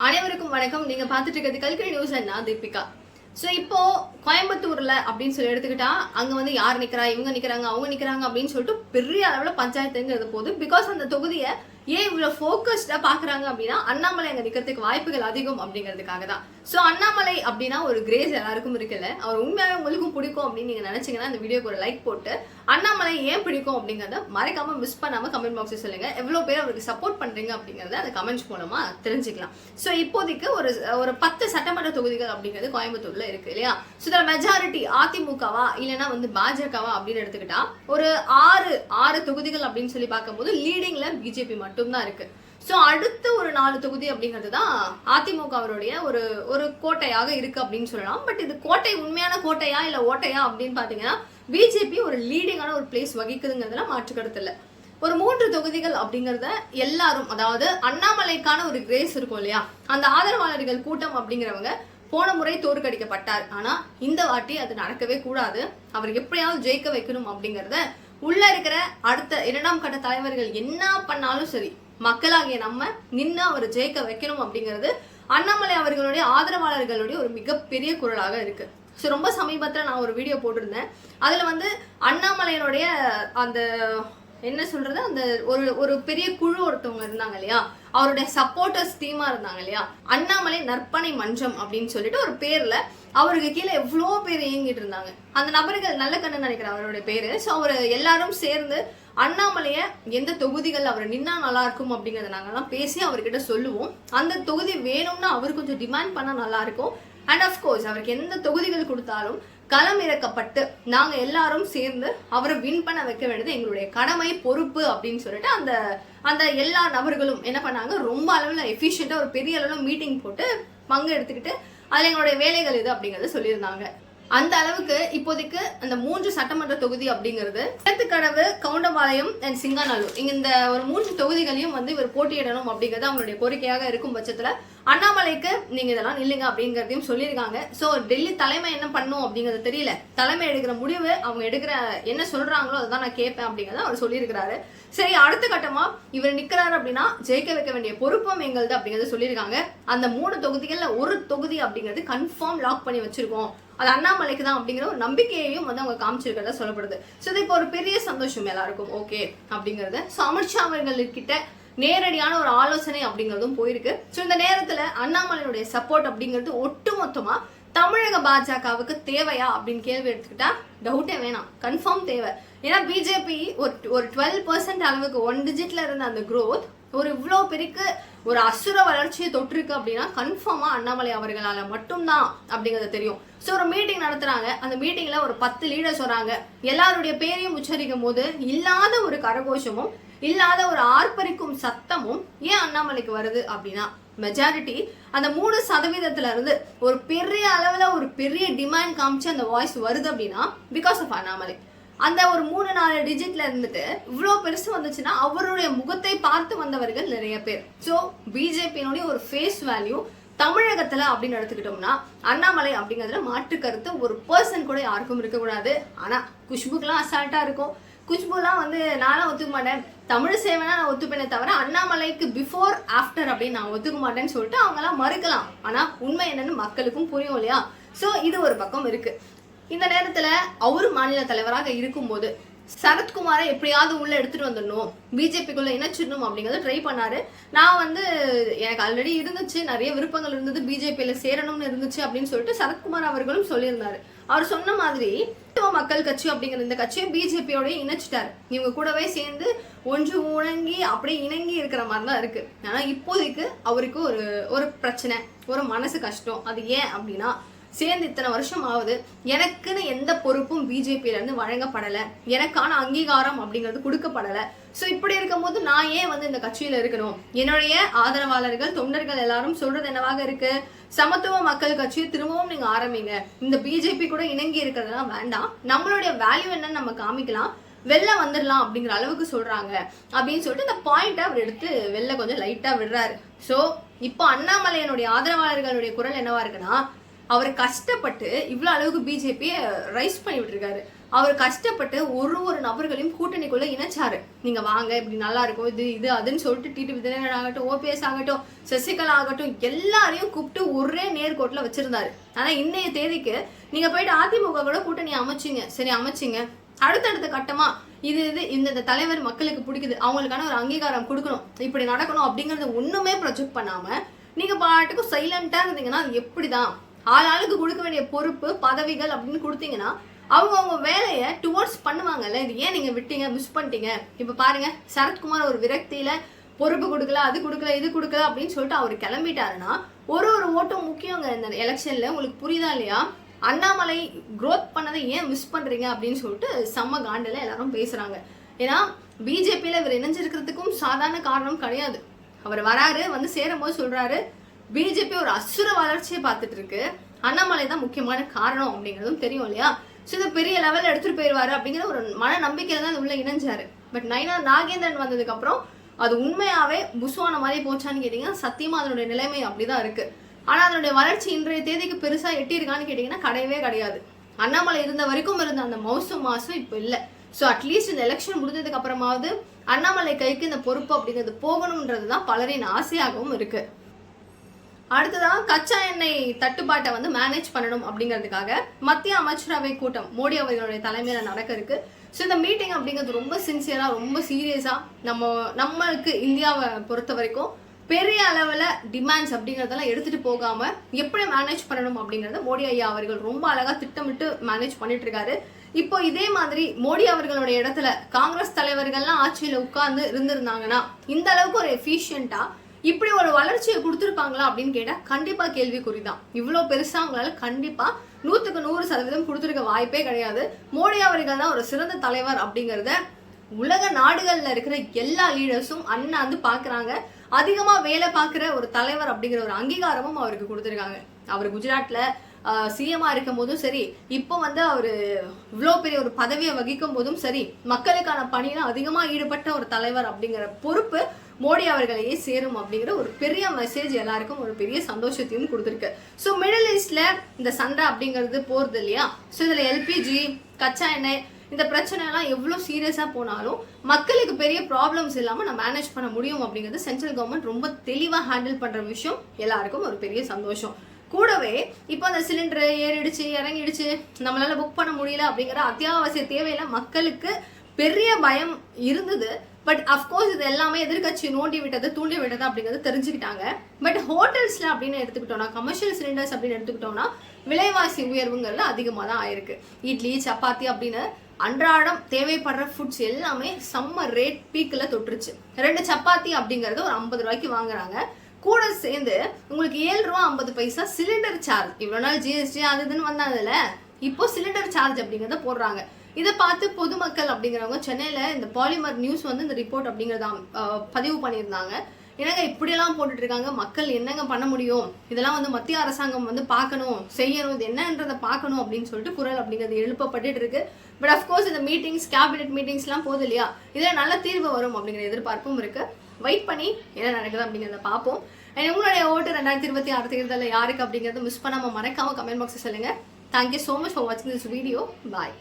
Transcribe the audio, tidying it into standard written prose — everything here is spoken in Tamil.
அனைவருக்கும் வணக்கம். நீங்க பார்த்துட்டு இருக்கிறது கல்கரி நியூஸ். நான் தீபிகா. ஸோ இப்போ கோயம்புத்தூர்ல அப்படின்னு சொல்லி எடுத்துக்கிட்டா அங்க வந்து யார் நிக்கிறா, இவங்க நிக்கிறாங்க, அவங்க நிக்கிறாங்க அப்படின்னு சொல்லிட்டு பெரிய அளவுல பஞ்சாயத்துங்கிறது போகுது. பிகாஸ் அந்த தொகுதியை ஏன் இவ்வளவு ஃபோக்கஸ்டா பாக்குறாங்க அப்படின்னா அண்ணாமலை அங்க நிக்கிறதுக்கு வாய்ப்புகள் அதிகம் அப்படிங்கிறதுக்காக தான். ஸோ அண்ணாமலை அப்படின்னா ஒரு கிரேஸ் எல்லாருக்கும் இருக்குல்ல, அவர் உண்மையாவே உங்களுக்கும் பிடிக்கும் அப்படின்னு நீங்க நினைச்சீங்கன்னா இந்த வீடியோக்கு ஒரு லைக் போட்டு அண்ணாமலை ஏன் பிடிக்கும் அப்படிங்கறத மறக்காம மிஸ் பண்ணாம கமெண்ட் பாக்ஸ்ல சொல்லுங்க. எவ்வளவு பேர் அவருக்கு சப்போர்ட் பண்றீங்க அப்படிங்கறத அந்த கமெண்ட்ஸ் மூலமா தெரிஞ்சுக்கலாம். ஸோ இப்போதைக்கு ஒரு 10 சட்டமன்ற தொகுதிகள் அப்படிங்கிறது கோயம்புத்தூர்ல இருக்கு இல்லையா. ஸோ இதுல மெஜாரிட்டி அதிமுகவா இல்லைன்னா வந்து பாஜகவா அப்படின்னு எடுத்துக்கிட்டா ஒரு ஆறு தொகுதிகள் அப்படின்னு சொல்லி பார்க்கும்போது லீடிங்ல பிஜேபி மட்டும்தான் இருக்கு. சோ அடுத்த ஒரு 4 தொகுதி அப்படிங்கிறது தான் அதிமுக அவருடைய ஒரு கோட்டையாக இருக்கு அப்படின்னு சொல்லலாம். பட் இது கோட்டை உண்மையான கோட்டையா இல்ல ஓட்டையா அப்படின்னு பாத்தீங்கன்னா பிஜேபி ஒரு லீடிங்கான ஒரு பிளேஸ் வகிக்குதுங்கிறதுல மாற்று கருத்து இல்ல. ஒரு 3 தொகுதிகள் அப்படிங்கறத எல்லாரும், அதாவது அண்ணாமலைக்கான ஒரு கிரேஸ் இருக்கும் இல்லையா, அந்த ஆதரவாளர்கள் கூட்டம் அப்படிங்கிறவங்க போன முறை தோற்கடிக்கப்பட்டார். ஆனா இந்த வாட்டி அது நடக்கவே கூடாது, அவர் எப்படியாவது ஜெயிக்க வைக்கணும் அப்படிங்கறத உள்ள இருக்கிற அடுத்த 2ஆம் கட்ட தலைவர்கள் என்ன பண்ணாலும் சரி மக்களாகிய நம்ம நின்று அவர் ஜெயிக்க வைக்கணும் அப்படிங்கிறது அண்ணாமலை அவர்களுடைய ஆதரவாளர்களுடைய ஒரு மிகப்பெரிய குரலாக இருக்கு. ஸோ ரொம்ப சமீபத்தில் நான் ஒரு வீடியோ போட்டிருந்தேன். அதுல வந்து அண்ணாமலையினுடைய அந்த என்ன சொல்றது, அந்த ஒரு பெரிய குழு ஒருத்தவங்க இருந்தாங்க இல்லையா, அவருடைய சப்போர்ட்டர்ஸ் டீமா இருந்தாங்க இல்லையா, அண்ணாமலை நற்பணை மன்றம் அப்படின்னு சொல்லிட்டு ஒரு பேர்ல அவருக்கு கீழே எவ்வளோ பேர் இயங்கிட்டு இருந்தாங்க. அந்த நபர்கள் நல்ல கண்ணு நினைக்கிற அவருடைய பேரு. ஸோ அவர் எல்லாரும் சேர்ந்து அண்ணாமலைய எந்த தொகுதிகள் அவர் நின்னா நல்லா இருக்கும் அப்படிங்கறத நாங்கெல்லாம் பேசி அவர்கிட்ட சொல்லுவோம். அந்த தொகுதி வேணும்னா அவர் கொஞ்சம் டிமாண்ட் பண்ணா நல்லா இருக்கும். அண்ட் அஃப்கோர்ஸ் அவருக்கு எந்த தொகுதிகள் கொடுத்தாலும் களம் இறக்கப்பட்டு நாங்க எல்லாரும் சேர்ந்து அவரை வின் பண்ண வைக்க வேண்டியது எங்களுடைய கடமை, பொறுப்பு அப்படின்னு சொல்லிட்டு அந்த எல்லா நபர்களும் என்ன பண்ணாங்க, ரொம்ப அளவில் எஃபிஷியண்டா ஒரு பெரிய அளவில் மீட்டிங் போட்டு பங்கு எடுத்துக்கிட்டு அதுல எங்களுடைய வேலைகள் இது அப்படிங்கறத சொல்லியிருந்தாங்க. அந்த அளவுக்கு இப்போதைக்கு அந்த 3 சட்டமன்ற தொகுதி அப்படிங்கிறது கடவு, கவுண்டபாளையம் அண்ட் சிங்காநல்லூர், இந்த ஒரு 3 தொகுதிகளையும் வந்து இவர் போட்டியிடணும் அப்படிங்கிறது அவங்களுடைய கோரிக்கையாக இருக்கும் பட்சத்துல அண்ணாமலைக்கு நீங்க இதெல்லாம் நில்லுங்க அப்படிங்கறதையும் சொல்லியிருக்காங்க. சோ டெல்லி தலைமை என்ன பண்ணும் அப்படிங்கறது தெரியல, தலைமை எடுக்கிற முடிவு அவங்க எடுக்கிற என்ன சொல்றாங்களோ அதான் நான் கேட்பேன் அப்படிங்கறத அவர் சொல்லியிருக்கிறாரு. சரி, அடுத்த கட்டமா இவர் நிக்கிறாரு அப்படின்னா ஜெயிக்க வைக்க வேண்டிய பொறுப்பும் எங்களது அப்படிங்கறத சொல்லியிருக்காங்க. அந்த 3 தொகுதிகள்ல ஒரு தொகுதி அப்படிங்கிறது கன்ஃபார்ம் லாக் பண்ணி வச்சிருக்கோம், அது அண்ணாமலைக்கு தான் அப்படிங்கிற ஒரு நம்பிக்கையையும் வந்து அவங்க காமிச்சிருக்கிறதா சொல்லப்படுது. ஸோ இது இப்போ ஒரு பெரிய சந்தோஷம் எல்லாருக்கும் ஓகே அப்படிங்கிறது. ஸோ அமித்ஷா அவர்கள்கிட்ட நேரடியான ஒரு ஆலோசனை அப்படிங்கிறதும் போயிருக்கு. ஸோ இந்த நேரத்துல அண்ணாமலையுடைய சப்போர்ட் அப்படிங்கிறது ஒட்டுமொத்தமா தமிழக பாஜகவுக்கு தேவையா அப்படின்னு கேள்வி எடுத்துக்கிட்டா டவுட்டே வேணாம், கன்ஃபார்ம் தேவை. ஏன்னா பிஜேபி ஒரு 12% அளவுக்கு 1 டிஜிட்ல இருந்த அந்த growth ஒரு இவ்வளோ பெருக்கு ஒரு அசுர வளர்ச்சியை தொற்றுருக்கு அப்படின்னா கன்ஃபார்மா அண்ணாமலை அவர்களால மட்டும்தான் அப்படிங்கிறது தெரியும். ஸோ ஒரு மீட்டிங் நடத்துறாங்க, அந்த மீட்டிங்ல ஒரு 10 லீடர்ஸ் வராங்க, எல்லாருடைய பேரையும் உச்சரிக்கும் போது இல்லாத ஒரு கரகோஷமும் இல்லாத ஒரு ஆர்ப்பரிக்கும் சத்தமும் ஏன் அண்ணாமலைக்கு வருது அப்படின்னா மெஜாரிட்டி அந்த 3% இருந்து ஒரு பெரிய அளவுல ஒரு பெரிய டிமாண்ட் காமிச்சு அந்த வாய்ஸ் வருது அப்படின்னா பிகாஸ் ஆஃப் அண்ணாமலை. அந்த ஒரு 3-4 டிஜிட்ல இருந்துட்டு இவ்வளவு பெருசு வந்துச்சுன்னா அவருடைய முகத்தை பார்த்து வந்தவர்கள் நிறைய பேர். ஸோ பிஜேபியினுடைய ஒரு ஃபேஸ் வேல்யூ தமிழகத்துல அப்படின்னு எடுத்துக்கிட்டோம்னா அண்ணாமலை அப்படிங்கிறதுல மாற்று கருத்து ஒரு பர்சன் கூட யாருக்கும் இருக்கக்கூடாது. ஆனா குஷ்புக்கெல்லாம் அசால்ட்டா இருக்கும். குஷ்புலாம் வந்து நானும் ஒத்துக்க மாட்டேன், தமிழ் சேவனா நான் ஒத்துப்பேனே தவிர அண்ணாமலைக்கு பிஃபோர் ஆஃப்டர் அப்படின்னு நான் ஒத்துக்க மாட்டேன்னு சொல்லிட்டு அவங்க எல்லாம் மறுக்கலாம். ஆனா உண்மை என்னன்னு மக்களுக்கும் புரியும் இல்லையா. சோ இது ஒரு பக்கம் இருக்கு. இந்த நேரத்துல அவரு மாநில தலைவராக இருக்கும் போது சரத்குமாரை எப்படியாவது உள்ள எடுத்துட்டு வந்துடணும், பிஜேபிக்குள்ள இணைச்சிடணும் அப்படிங்கறத ட்ரை பண்ணாரு. நான் வந்து எனக்கு ஆல்ரெடி இருந்துச்சு, நிறைய விருப்பங்கள் இருந்தது, பிஜேபியில சேரணும்னு இருந்துச்சு அப்படின்னு சொல்லிட்டு சரத்குமார் அவர்களும் சொல்லியிருந்தாரு. அவர் சொன்ன மாதிரி மக்கள் கட்சி அப்படிங்கிற இந்த கட்சியை பிஜேபியோட இணைச்சிட்டாரு. இவங்க கூடவே சேர்ந்து ஒன்று உணங்கி அப்படியே இணங்கி இருக்கிற மாதிரிதான் இருக்கு. ஆனா இப்போதைக்கு அவருக்கு ஒரு பிரச்சனை, ஒரு மனசு கஷ்டம். அது ஏன் அப்படின்னா சேர்ந்து இத்தனை வருஷம் ஆகுது, எனக்குன்னு எந்த பொறுப்பும் பிஜேபியில இருந்து வழங்கப்படலை, எனக்கான அங்கீகாரம் அப்படிங்கிறது கொடுக்கப்படலை. ஸோ இப்படி இருக்கும் போது நான் ஏன் வந்து இந்த கட்சியில இருக்கணும், என்னுடைய ஆதரவாளர்கள் தொண்டர்கள் எல்லாரும் சொல்றது என்னவாக இருக்கு, சமத்துவ மக்கள் கட்சியை திரும்பவும் நீங்க ஆரம்பிங்க, இந்த பிஜேபி கூட இணங்கி இருக்கிறதெல்லாம் வேண்டாம், நம்மளுடைய வேல்யூ என்னன்னு நம்ம காமிக்கலாம், வெளில வந்துடலாம் அப்படிங்கிற அளவுக்கு சொல்றாங்க அப்படின்னு சொல்லிட்டு இந்த பாயிண்ட் அவர் எடுத்து வெளில கொஞ்சம் லைட்டா விடுறாரு. ஸோ இப்போ அண்ணாமலையனுடைய ஆதரவாளர்களுடைய குரல் என்னவா இருக்குன்னா அவர் கஷ்டப்பட்டு இவ்வளவு அளவுக்கு பிஜேபியை ரைஸ் பண்ணி விட்டுருக்காரு. அவர் கஷ்டப்பட்டு ஒரு நபர்களையும் கூட்டணிக்குள்ள இணைச்சாரு. நீங்க வாங்க, இப்படி நல்லா இருக்கும், இது அதுன்னு சொல்லிட்டு டிடிவி தினகரன் ஆகட்டும், ஓபிஎஸ் ஆகட்டும், சசிகலா ஆகட்டும், எல்லாரையும் கூப்பிட்டு ஒரே நேர்கோட்டில் வச்சிருந்தாரு. ஆனா இன்னைய தேதிக்கு நீங்க போயிட்டு அதிமுக கூட கூட்டணி அமைச்சிங்க, சரி அமைச்சிங்க, அடுத்தடுத்த கட்டமா இந்த தலைவர் மக்களுக்கு பிடிக்குது, அவங்களுக்கான ஒரு அங்கீகாரம் கொடுக்கணும், இப்படி நடக்கணும் அப்படிங்கறத ஒண்ணுமே ப்ரொஜெக்ட் பண்ணாம நீங்க பாட்டுக்கும் சைலண்டா இருந்தீங்கன்னா எப்படிதான் ஆளுக்கு கொடுக்க வேண்டிய பொறுப்பு பதவிகள் அப்படின்னு கொடுத்தீங்கன்னா அவங்க வேலையை டுவர்ட்ஸ் பண்ணுவாங்கல்ல. இது ஏன் நீங்க விட்டீங்க, மிஸ் பண்ணிட்டீங்க? இப்ப பாருங்க, சரத்குமார் ஒரு விரக்தியில பொறுப்பு கொடுக்கல, அது கொடுக்கல, இது கொடுக்கல அப்படின்னு சொல்லிட்டு அவர் கிளம்பிட்டாருன்னா ஒரு ஓட்டும் முக்கியங்க இந்த எலெக்ஷன்ல. உங்களுக்கு புரியுதா இல்லையா? அண்ணாமலை க்ரோத் பண்ணதை ஏன் மிஸ் பண்றீங்க அப்படின்னு சொல்லிட்டு செம்ம காண்டில எல்லாரும் பேசுறாங்க. ஏன்னா பிஜேபியில இவர் இணைஞ்சிருக்கிறதுக்கும் சாதாரண காரணம் கிடையாது. அவர் வராரு, வந்து சேரும் போது சொல்றாரு பிஜேபி ஒரு அசுர வளர்ச்சியை பார்த்துட்டு இருக்கு, அண்ணாமலை தான் முக்கியமான காரணம் அப்படிங்கிறதும் தெரியும் இல்லையா? ஸோ இதை பெரிய லெவலில் எடுத்துட்டு போயிடுவாரு அப்படிங்கிற ஒரு மன நம்பிக்கையில தான் உள்ள இணைஞ்சாரு. பட் நயினார் நாகேந்திரன் வந்ததுக்கு அப்புறம் அது உண்மையாவே புசுவான மாதிரி போச்சான்னு கேட்டீங்கன்னா சத்தியமா அதனுடைய நிலைமை அப்படிதான் இருக்கு. ஆனா அதனுடைய வளர்ச்சி இன்றைய தேதிக்கு பெருசா எட்டியிருக்கான்னு கேட்டீங்கன்னா கிடையவே கிடையாது. அண்ணாமலை இருந்த வரைக்கும் இருந்த அந்த மாசம் இப்போ இல்லை. ஸோ அட்லீஸ்ட் இந்த எலெக்ஷன் முடிஞ்சதுக்கு அப்புறமாவது அண்ணாமலை கைக்கு இந்த பொறுப்பு அப்படிங்கிறது போகணும்ன்றதுதான் பலரின் ஆசையாகவும் இருக்கு. அடுத்ததான் கச்சா எண்ணெய் தட்டுப்பாட்டை வந்து மேனேஜ் பண்ணணும் அப்படிங்கிறதுக்காக மத்திய அமைச்சரவை கூட்டம் மோடி அவர்களுடைய தலைமையில நடக்க இருக்கு. ஸோ இந்த மீட்டிங் அப்படிங்கிறது ரொம்ப சின்சியரா, ரொம்ப சீரியஸா நம்மளுக்கு இந்தியாவை பொறுத்த வரைக்கும் பெரிய அளவுல டிமாண்ட்ஸ் அப்படிங்கறதெல்லாம் எடுத்துட்டு போகாம எப்படி மேனேஜ் பண்ணணும் அப்படிங்கறத மோடி ஐயா அவர்கள் ரொம்ப அழகா திட்டமிட்டு மேனேஜ் பண்ணிட்டு இருக்காரு. இப்போ இதே மாதிரி மோடி அவர்களுடைய இடத்துல காங்கிரஸ் தலைவர்கள்லாம் ஆட்சியில உட்கார்ந்து இருந்திருந்தாங்கன்னா இந்த அளவுக்கு ஒரு எஃபிஷியன்டா இப்படி ஒரு வளர்ச்சியை கொடுத்துருப்பாங்களா அப்படின்னு கேட்டா கண்டிப்பா கேள்விக்குறிதான். இவ்வளவு பெருசா அவங்களால கண்டிப்பா 100% கொடுத்துருக்க வாய்ப்பே கிடையாது. மோடி அவர்கள் தான் ஒரு சிறந்த தலைவர் அப்படிங்கறத உலக நாடுகள்ல இருக்கிற எல்லா லீடர்ஸும் அண்ணாந்து பாக்குறாங்க. அதிகமா வேலை பார்க்கிற ஒரு தலைவர் அப்படிங்கிற ஒரு அங்கீகாரமும் அவருக்கு கொடுத்துருக்காங்க. அவர் குஜராத்ல சிஎம்ஆ இருக்கும் போதும் சரி, இப்போ வந்து அவரு இவ்வளோ பெரிய ஒரு பதவியை வகிக்கும் போதும் சரி, மக்களுக்கான பணியில அதிகமா ஈடுபட்ட ஒரு தலைவர் அப்படிங்கிற பொறுப்பு மோடி அவர்களையே சேரும் அப்படிங்கிற ஒரு பெரிய மெசேஜ் எல்லாருக்கும் ஒரு பெரிய சந்தோஷத்தையும் கொடுத்துருக்கு. ஸோ மிடில் ஈஸ்ட்ல இந்த சண்டை அப்படிங்கிறது போறது இல்லையா? ஸோ இதுல எல்பிஜி, கச்சா எண்ணெய், இந்த பிரச்சனை எல்லாம் எவ்வளவு சீரியஸா போனாலும் மக்களுக்கு பெரிய ப்ராப்ளம்ஸ் இல்லாம நான் மேனேஜ் பண்ண முடியும் அப்படிங்கிறது சென்ட்ரல் கவர்மெண்ட் ரொம்ப தெளிவா ஹேண்டில் பண்ற விஷயம் எல்லாருக்கும் ஒரு பெரிய சந்தோஷம். கூடவே இப்போ அந்த சிலிண்டர் ஏறிடுச்சு, இறங்கிடுச்சு, நம்மளால புக் பண்ண முடியல அப்படிங்கிற அத்தியாவசிய தேவையில மக்களுக்கு பெரிய பயம் இருந்தது. பட் அஃப்கோர்ஸ் இது எல்லாமே எதிர்கட்சி தூண்டி விட்டது அப்படிங்கிறது தெரிஞ்சுக்கிட்டாங்க. பட் ஹோட்டல்ஸ்ல அப்படின்னு எடுத்துக்கிட்டோம்னா, கமர்ஷியல் சிலிண்டர்ஸ் அப்படின்னு எடுத்துக்கிட்டோம்னா விலைவாசி உயர்வுங்கிறது அதிகமாக தான் ஆயிருக்கு. இட்லி, சப்பாத்தி அப்படின்னு அன்றாடம் தேவைப்படுற ஃபுட்ஸ் எல்லாமே செம்ம ரேட் பீக்கில் தொட்டுருச்சு. 2 சப்பாத்தி அப்படிங்கிறது ஒரு 50 ரூபாய்க்கு வாங்குறாங்க. கூட சேர்ந்து உங்களுக்கு 7 ரூபா 50 பைசா சிலிண்டர் சார்ஜ். இவ்வளோ நாள் ஜிஎஸ்டி அது இதுன்னு வந்தாங்கல்ல, இப்போ சிலிண்டர் சார்ஜ் அப்படிங்கிறத போடுறாங்க. இதை பார்த்து பொதுமக்கள் அப்படிங்கிறவங்க சென்னையில இந்த பாலிமர் நியூஸ் வந்து இந்த ரிப்போர்ட் அப்படிங்கிறத பதிவு பண்ணியிருந்தாங்க. என்னங்க இப்படியெல்லாம் போட்டுட்டு இருக்காங்க, மக்கள் என்னங்க பண்ண முடியும், இதெல்லாம் வந்து மத்திய அரசாங்கம் வந்து பார்க்கணும், செய்யணும், இது என்னன்றதை பார்க்கணும் அப்படின்னு சொல்லிட்டு குரல் அப்படிங்கிறது எழுப்பப்பட்டு இருக்கு. பட் அஃப்கோர்ஸ் இந்த மீட்டிங்ஸ், கேபினெட் மீட்டிங்ஸ்லாம் போகுது இல்லையா, இதில் நல்ல தீர்வு வரும் அப்படிங்கிற எதிர்பார்ப்பும் இருக்கு. வெயிட் பண்ணி என்ன நடக்குது அப்படிங்கிறத பார்ப்போம். உங்களுடைய ஓட்டு 2026 தேர்தலில் யாருக்கு அப்படிங்கிறத மிஸ் பண்ணாமல் மறக்காம கமெண்ட் பாக்ஸில் சொல்லுங்க. தேங்க்யூ ஸோ மச் ஃபார் வாட்சிங் திஸ் வீடியோ. பாய்.